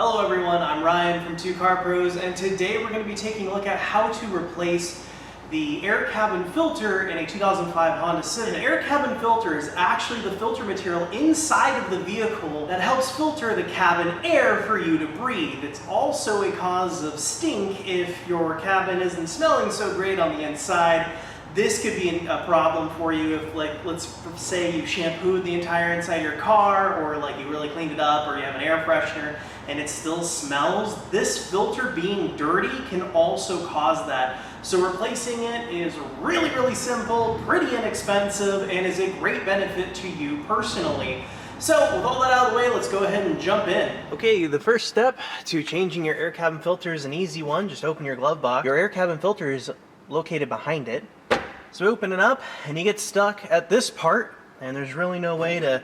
Hello everyone, I'm Ryan from 2 Car Pros, and today we're going to be taking a look at how to replace the air cabin filter in a 2005 Honda Civic. The air cabin filter is actually the filter material inside of the vehicle that helps filter the cabin air for you to breathe. It's also a cause of stink if your cabin isn't smelling so great on the inside. This could be a problem for you if, like, let's say you shampooed the entire inside of your car, or like you really cleaned it up, or you have an air freshener and it still smells. This filter being dirty can also cause that. So replacing it is really simple, pretty inexpensive, and is a great benefit to you personally. So with all that out of the way, let's go ahead and jump in. Okay, the first step to changing your air cabin filter is an easy one. Just open your glove box. Your air cabin filter is located behind it. So open it up and you get stuck at this part, and there's really no way to,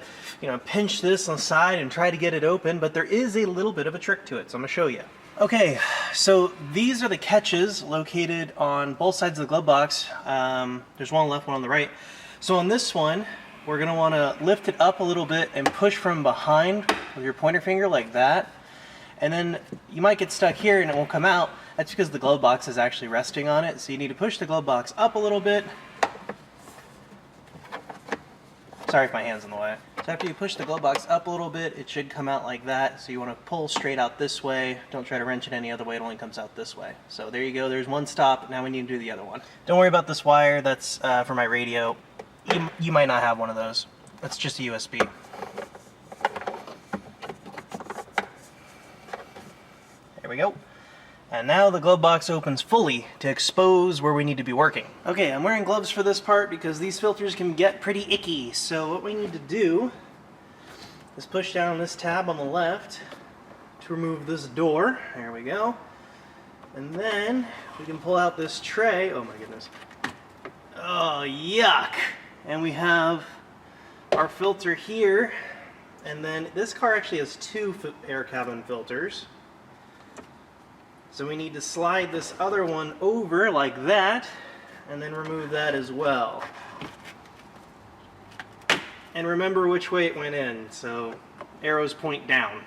pinch this on the side and try to get it open, but there is a little bit of a trick to it, so I'm gonna show you. Okay, so these are the catches located on both sides of the glove box. There's one on the left, one on the right. So on this one, we're gonna wanna lift it up a little bit and push from behind with your pointer finger like that. And then you might get stuck here and it won't come out. That's because the glove box is actually resting on it. So you need to push the glove box up a little bit. Sorry if my hand's in the way. So after you push the glove box up a little bit, it should come out like that. So you want to pull straight out this way. Don't try to wrench it any other way. It only comes out this way. So there you go. There's one stop. Now we need to do the other one. Don't worry about this wire. That's for my radio. You might not have one of those. That's just a USB. There we go. And now the glove box opens fully to expose where we need to be working. Okay, I'm wearing gloves for this part because these filters can get pretty icky. So what we need to do is push down this tab on the left to remove this door. There we go. And then we can pull out this tray. Oh my goodness. Oh, yuck. And we have our filter here. And then this car actually has 2 air cabin filters. So we need to slide this other one over like that, and then remove that as well. And remember which way it went in, so arrows point down.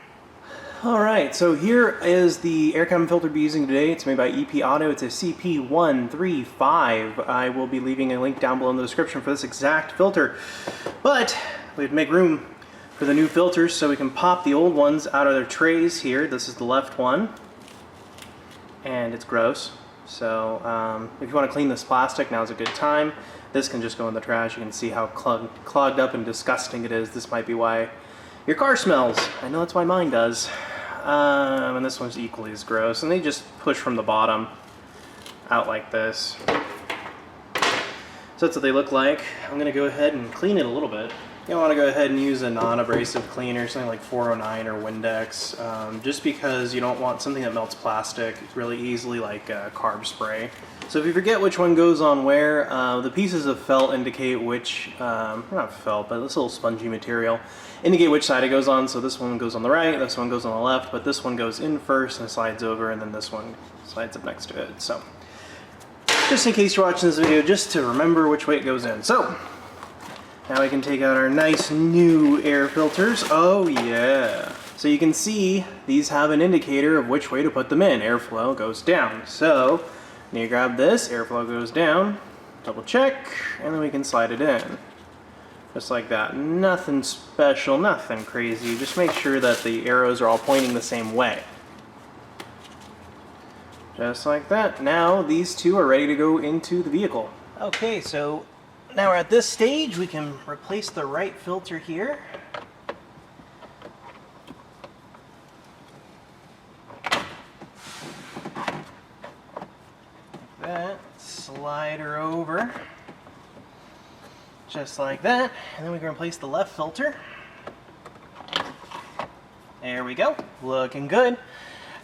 Alright, so here is the air cabin filter we'll be using today. It's made by EP Auto. It's a CP135. I will be leaving a link down below in the description for this exact filter. But we have to make room for the new filters, so we can pop the old ones out of their trays here. This is the left one. And it's gross, so if you want to clean this plastic, now's a good time. This can just go in the trash. You can see how clogged up and disgusting it is. This might be why your car smells. I know that's why mine does. And this one's equally as gross. And they just push from the bottom out like this. So that's what they look like. I'm going to go ahead and clean it a little bit. You want to go ahead and use a non-abrasive cleaner, something like 409 or Windex, just because you don't want something that melts plastic really easily, like carb spray. So if you forget which one goes on where, the pieces of felt indicate which, not felt, but this little spongy material, indicate which side it goes on. So this one goes on the right, this one goes on the left, but this one goes in first and slides over, and then this one slides up next to it. So just in case you're watching this video, just to remember which way it goes in. So now we can take out our nice new air filters. Oh yeah. So you can see these have an indicator of which way to put them in. Airflow goes down. So when you grab this, airflow goes down, double check, and then we can slide it in. Just like that. Nothing special, nothing crazy. Just make sure that the arrows are all pointing the same way. Just like that. Now these two are ready to go into the vehicle. Okay, so now we're at this stage. We can replace the right filter here. Like that. Slide her over. Just like that. And then we can replace the left filter. There we go. Looking good.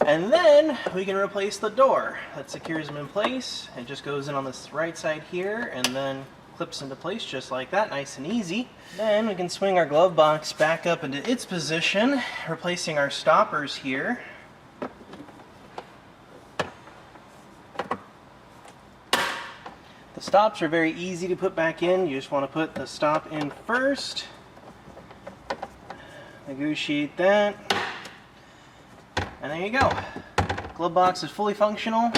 And then we can replace the door. That secures them in place. It just goes in on this right side here and then clips into place just like that, nice and easy. Then we can swing our glove box back up into its position, replacing our stoppers here. The stops are very easy to put back in. You just want to put the stop in first, negotiate that, And there you go. Glove box is fully functional,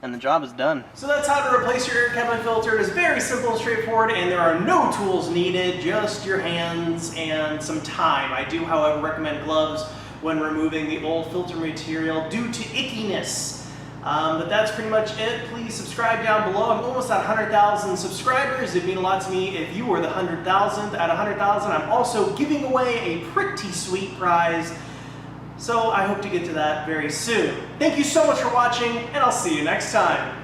and the job is done. So that's how to replace your air cabin filter. It is very simple and straightforward, and there are no tools needed, just your hands and some time. I do, however, recommend gloves when removing the old filter material due to ickiness. But that's pretty much it. Please subscribe down below. I'm almost at 100,000 subscribers. It'd mean a lot to me if you were the 100,000th. At 100,000, I'm also giving away a pretty sweet prize. So I hope to get to that very soon. Thank you so much for watching, and I'll see you next time.